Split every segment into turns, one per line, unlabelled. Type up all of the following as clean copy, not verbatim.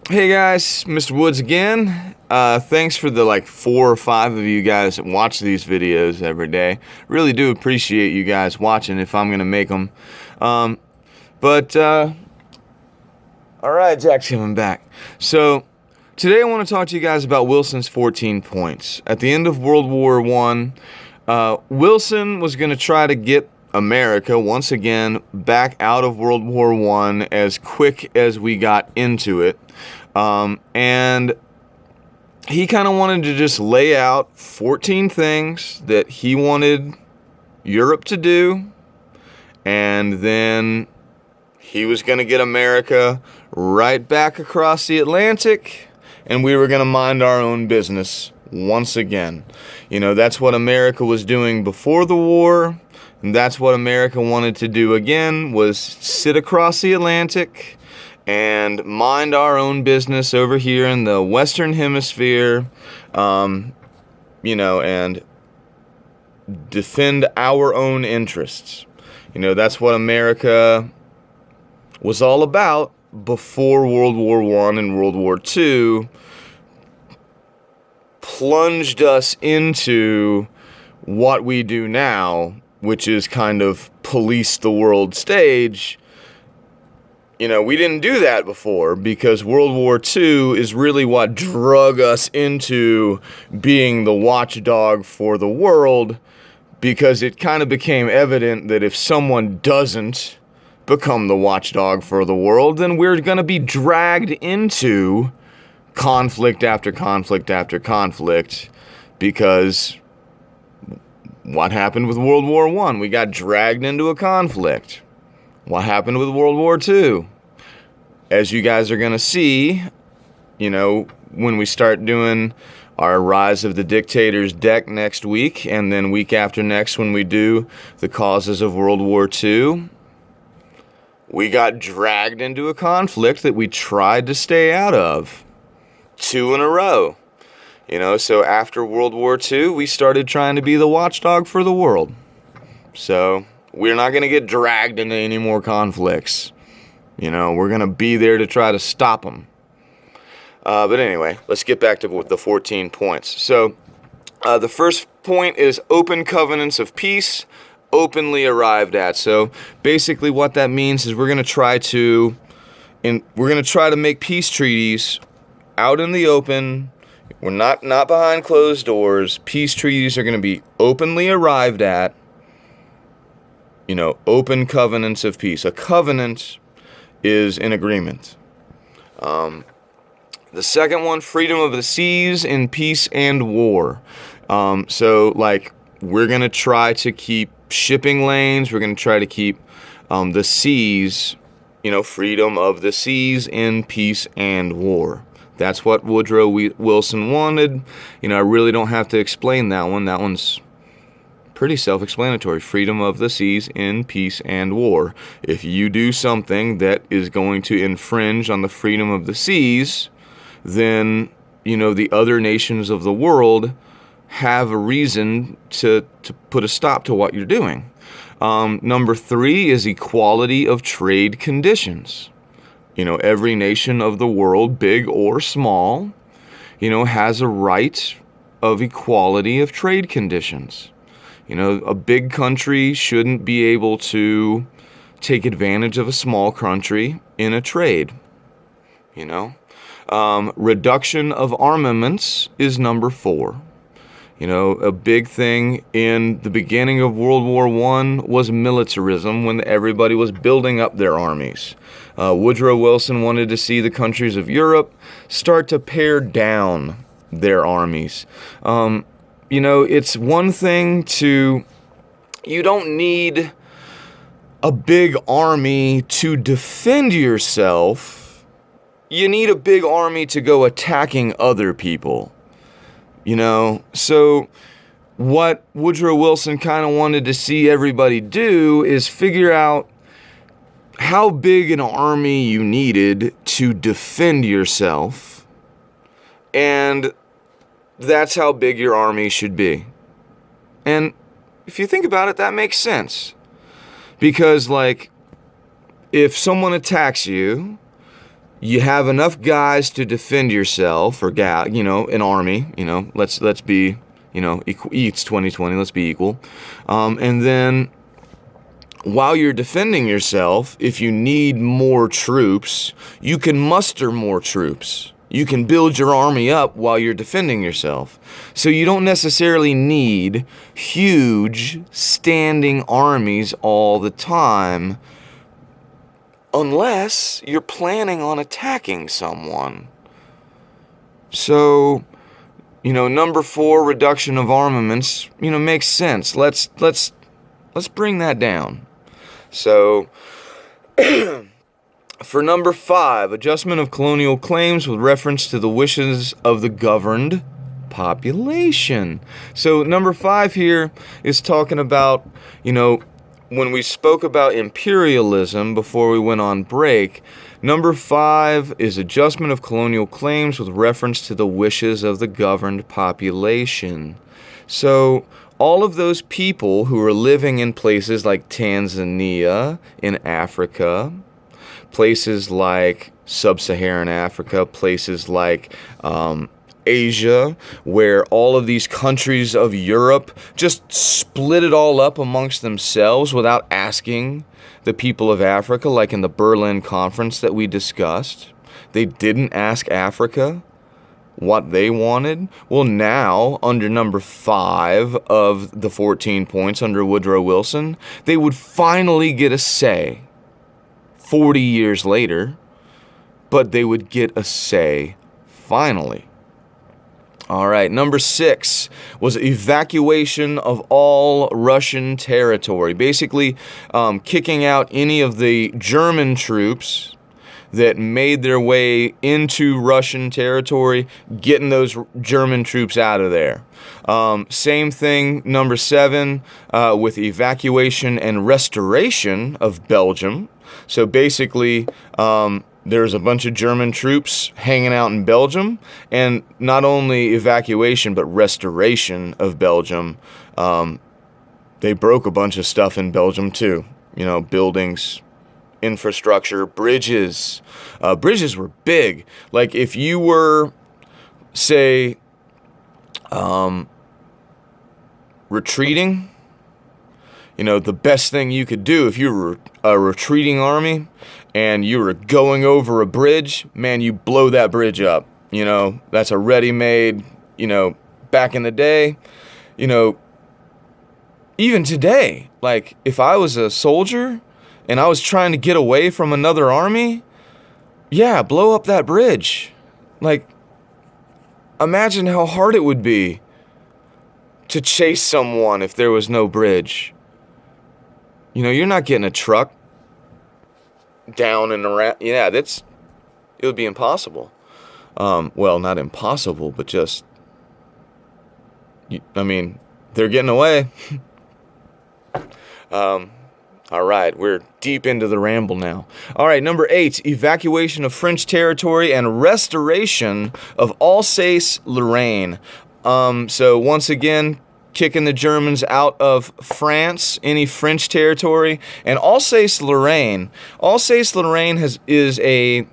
Hey guys, Mr. Woods again. Thanks for the 4 or 5 of you guys that watch these videos every day. Really do appreciate you guys watching if I'm gonna make them. Um, but all right, Jack's coming back. So today I want to talk to you guys about Wilson's 14 points. At the end of World War I, Wilson was gonna try to get America once again back out of World War I as quick as we got into it. And he kind of wanted to just lay out 14 things that he wanted Europe to do, and then he was going to get America right back across the Atlantic, and we were going to mind our own business once again. You know, that's what America was doing before the war, and that's what America wanted to do again, was sit across the Atlantic and mind our own business over here in the Western Hemisphere, and defend our own interests. You know, that's what America was all about before World War I and World War II plunged us into what we do now, which is kind of police the world stage. You know, we didn't do that before because World War II is really what drug us into being the watchdog for the world, because it kind of became evident that if someone doesn't become the watchdog for the world, then we're going to be dragged into conflict after conflict after conflict, because what happened with World War I? We got dragged into a conflict. What happened with World War II? As you guys are going to see, you know, when we start doing our Rise of the Dictators deck next week, and then week after next when we do the causes of World War II, we got dragged into a conflict that we tried to stay out of 2 in a row. You know, so after World War II, we started trying to be the watchdog for the world. So we're not going to get dragged into any more conflicts. You know, we're going to be there to try to stop them. But anyway, let's get back to the 14 points. So the first point is open covenants of peace, openly arrived at. So basically what that means is we're going to try to make peace treaties out in the open. We're not behind closed doors. Peace treaties are going to be openly arrived at. You know, open covenants of peace. A covenant is an agreement. The second one, freedom of the seas in peace and war. So we're going to try to keep shipping lanes. We're going to try to keep the seas, you know, freedom of the seas in peace and war. That's what Woodrow Wilson wanted. You know, I really don't have to explain that one. That one's pretty self-explanatory. Freedom of the seas in peace and war. If you do something that is going to infringe on the freedom of the seas, then, you know, the other nations of the world have a reason to put a stop to what you're doing. Number 3 is equality of trade conditions. You know, every nation of the world, big or small, you know, has a right of equality of trade conditions. You know, a big country shouldn't be able to take advantage of a small country in a trade. You know, reduction of armaments is number 4. You know, a big thing in the beginning of World War I was militarism, when everybody was building up their armies. Woodrow Wilson wanted to see the countries of Europe start to pare down their armies. You know, it's one thing you don't need a big army to defend yourself. You need a big army to go attacking other people. You know, so what Woodrow Wilson kind of wanted to see everybody do is figure out how big an army you needed to defend yourself, and that's how big your army should be. And if you think about it, that makes sense. Because, if someone attacks you, you have enough guys to defend yourself, or an army. Let's be, it's 2020. Let's be equal. And then while you're defending yourself, if you need more troops, you can muster more troops. You can build your army up while you're defending yourself. So you don't necessarily need huge standing armies all the time, unless you're planning on attacking someone. So, number 4, reduction of armaments, makes sense. Let's bring that down. So, for number 5, adjustment of colonial claims with reference to the wishes of the governed population. So number 5 here is talking about, when we spoke about imperialism before we went on break, number 5 is adjustment of colonial claims with reference to the wishes of the governed population. So all of those people who are living in places like Tanzania in Africa, places like Sub-Saharan Africa, places like Asia, where all of these countries of Europe just split it all up amongst themselves without asking the people of Africa, like in the Berlin Conference that we discussed. They didn't ask Africa what they wanted. Well, now, under number 5 of the 14 points under Woodrow Wilson, they would finally get a say. 40 years later, but they would get a say finally. All right, number 6 was evacuation of all Russian territory. Basically, kicking out any of the German troops that made their way into Russian territory, getting those German troops out of there. Same thing, number 7, with evacuation and restoration of Belgium. So basically, there's a bunch of German troops hanging out in Belgium, and not only evacuation, but restoration of Belgium. They broke a bunch of stuff in Belgium too. Buildings, infrastructure, bridges. Bridges were big. Like if you were, say, retreating, the best thing you could do if you were a retreating army and you were going over a bridge, man, you blow that bridge up. That's a ready-made, back in the day, even today, like if I was a soldier and I was trying to get away from another army, yeah, blow up that bridge. Like, imagine how hard it would be to chase someone if there was no bridge. You're not getting a truck down and around. Yeah, it would be impossible. Well, not impossible, but just, they're getting away. All right, we're deep into the ramble now. All right, number 8, evacuation of French territory and restoration of Alsace-Lorraine. So once again, kicking the Germans out of France, any French territory, and Alsace-Lorraine. Alsace-Lorraine is an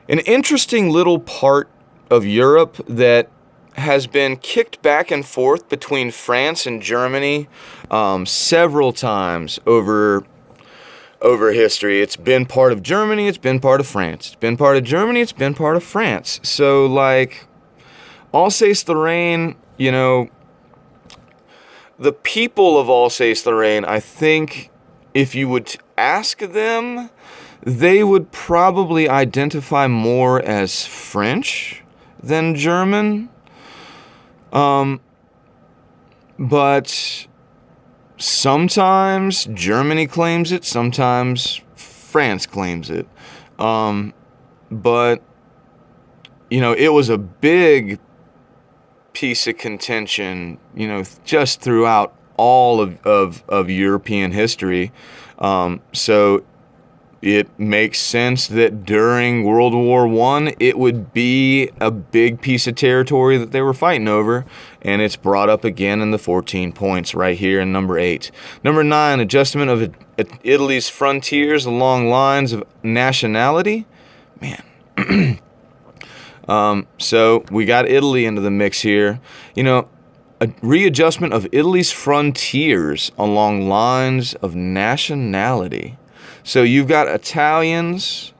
interesting little part of Europe that has been kicked back and forth between France and Germany several times over history. It's been part of Germany, it's been part of France. It's been part of Germany, it's been part of France. So, like, Alsace-Lorraine, the people of Alsace-Lorraine, I think if you would ask them, they would probably identify more as French than German. But sometimes Germany claims it, sometimes France claims it. But, it was a big piece of contention, just throughout all of European history. So it makes sense that during World War I, it would be a big piece of territory that they were fighting over, and it's brought up again in the 14 points right here in number 8. Number 9, adjustment of Italy's frontiers along lines of nationality. Man, So we got Italy into the mix here. A readjustment of Italy's frontiers along lines of nationality. So you've got Italians,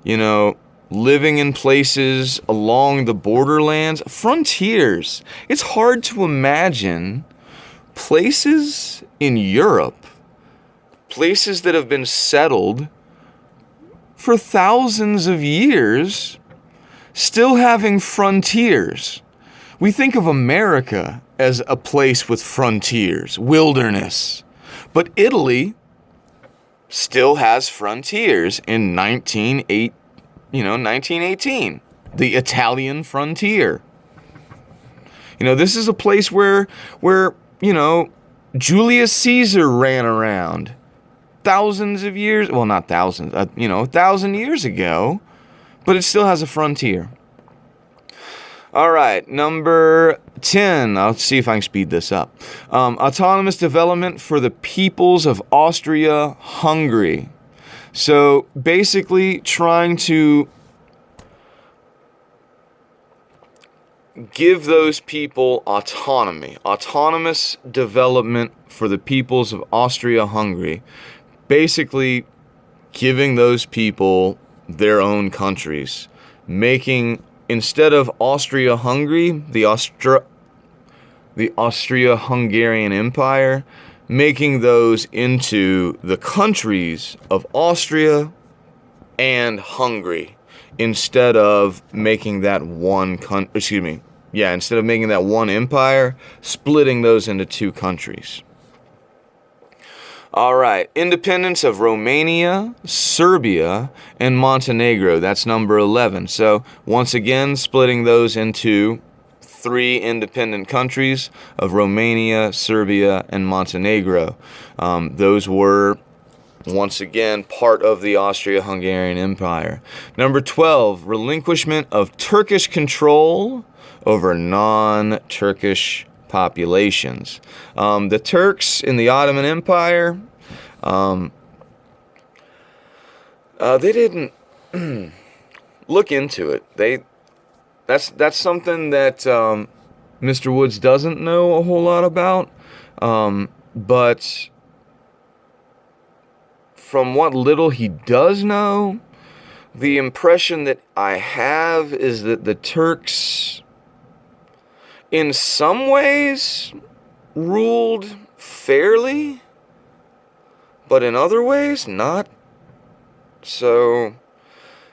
living in places along the borderlands. Frontiers. It's hard to imagine places in Europe, places that have been settled for thousands of years, still having frontiers. We think of America as a place with frontiers, wilderness. But Italy still has frontiers in 1918. The Italian frontier. This is a place where Julius Caesar ran around thousands of years, well, not thousands, 1,000 years ago, but it still has a frontier. All right, number 10. I'll see if I can speed this up. Autonomous development for the peoples of Austria-Hungary. So basically trying to give those people autonomy. Autonomous development for the peoples of Austria-Hungary. Basically giving those people their own countries. Making, instead of Austria-Hungary, the Austria-Hungarian Empire, making those into the countries of Austria and Hungary, instead of making that one instead of making that one empire, splitting those into two countries. All right, independence of Romania, Serbia, and Montenegro. That's number 11. So once again, splitting those into 3 independent countries of Romania, Serbia, and Montenegro. Those were, once again, part of the Austria-Hungarian Empire. Number 12, relinquishment of Turkish control over non-Turkish populations. The Turks in the Ottoman Empire, they didn't look into it. That's something that Mr. Woods doesn't know a whole lot about. But from what little he does know, the impression that I have is that the Turks, in some ways, ruled fairly, but in other ways, not. So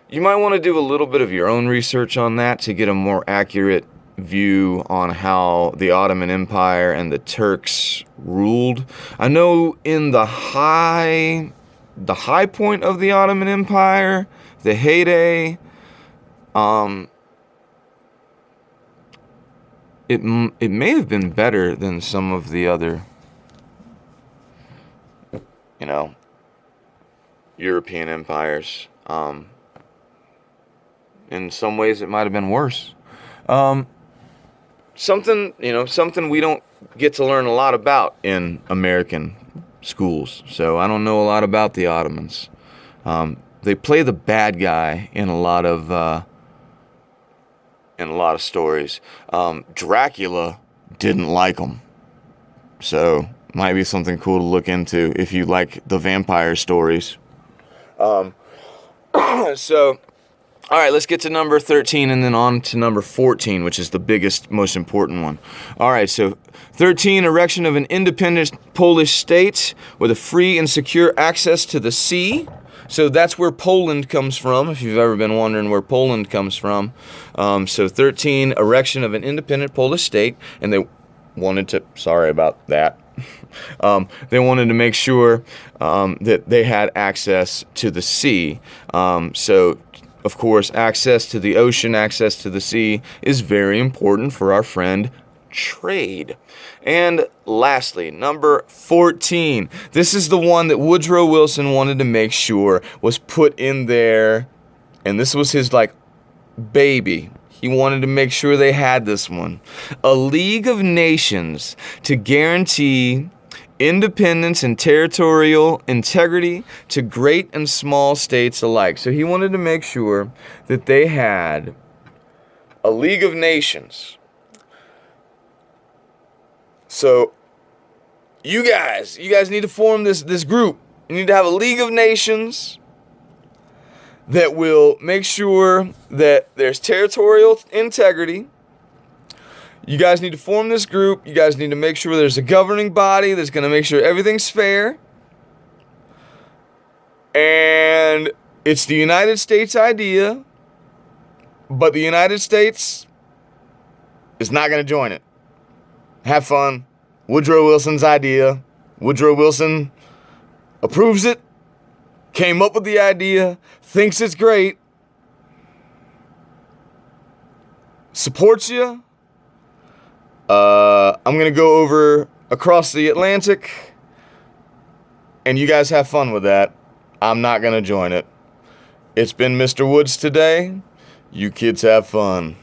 you might want to do a little bit of your own research on that to get a more accurate view on how the Ottoman Empire and the Turks ruled. I know in the high point of the Ottoman Empire, the heyday, it may have been better than some of the other, European empires. In some ways, it might have been worse. Something we don't get to learn a lot about in American schools. So I don't know a lot about the Ottomans. They play the bad guy in a lot of stories. Dracula didn't like them, so might be something cool to look into if you like the vampire stories. So, all right, let's get to number 13 and then on to number 14, which is the biggest, most important one. All right, so 13, erection of an independent Polish state with a free and secure access to the sea. So that's where Poland comes from, if you've ever been wondering where Poland comes from. So 13, erection of an independent Polish state, and they wanted to, sorry about that. They wanted to make sure that they had access to the sea. So, of course, access to the ocean, access to the sea is very important for our friend trade. And lastly, number 14. This is the one that Woodrow Wilson wanted to make sure was put in there, and this was his, baby. He wanted to make sure they had this one. A League of Nations to guarantee independence and territorial integrity to great and small states alike. So he wanted to make sure that they had a League of Nations. So you guys need to form this group. You need to have a League of Nations that will make sure that there's territorial integrity. You guys need to form this group. You guys need to make sure there's a governing body that's going to make sure everything's fair. And it's the United States idea, but the United States is not going to join it. Have fun. Woodrow Wilson's idea. Woodrow Wilson approves it, came up with the idea, thinks it's great, supports you. I'm going to go over across the Atlantic, and you guys have fun with that. I'm not going to join it. It's been Mr. Woods today. You kids have fun.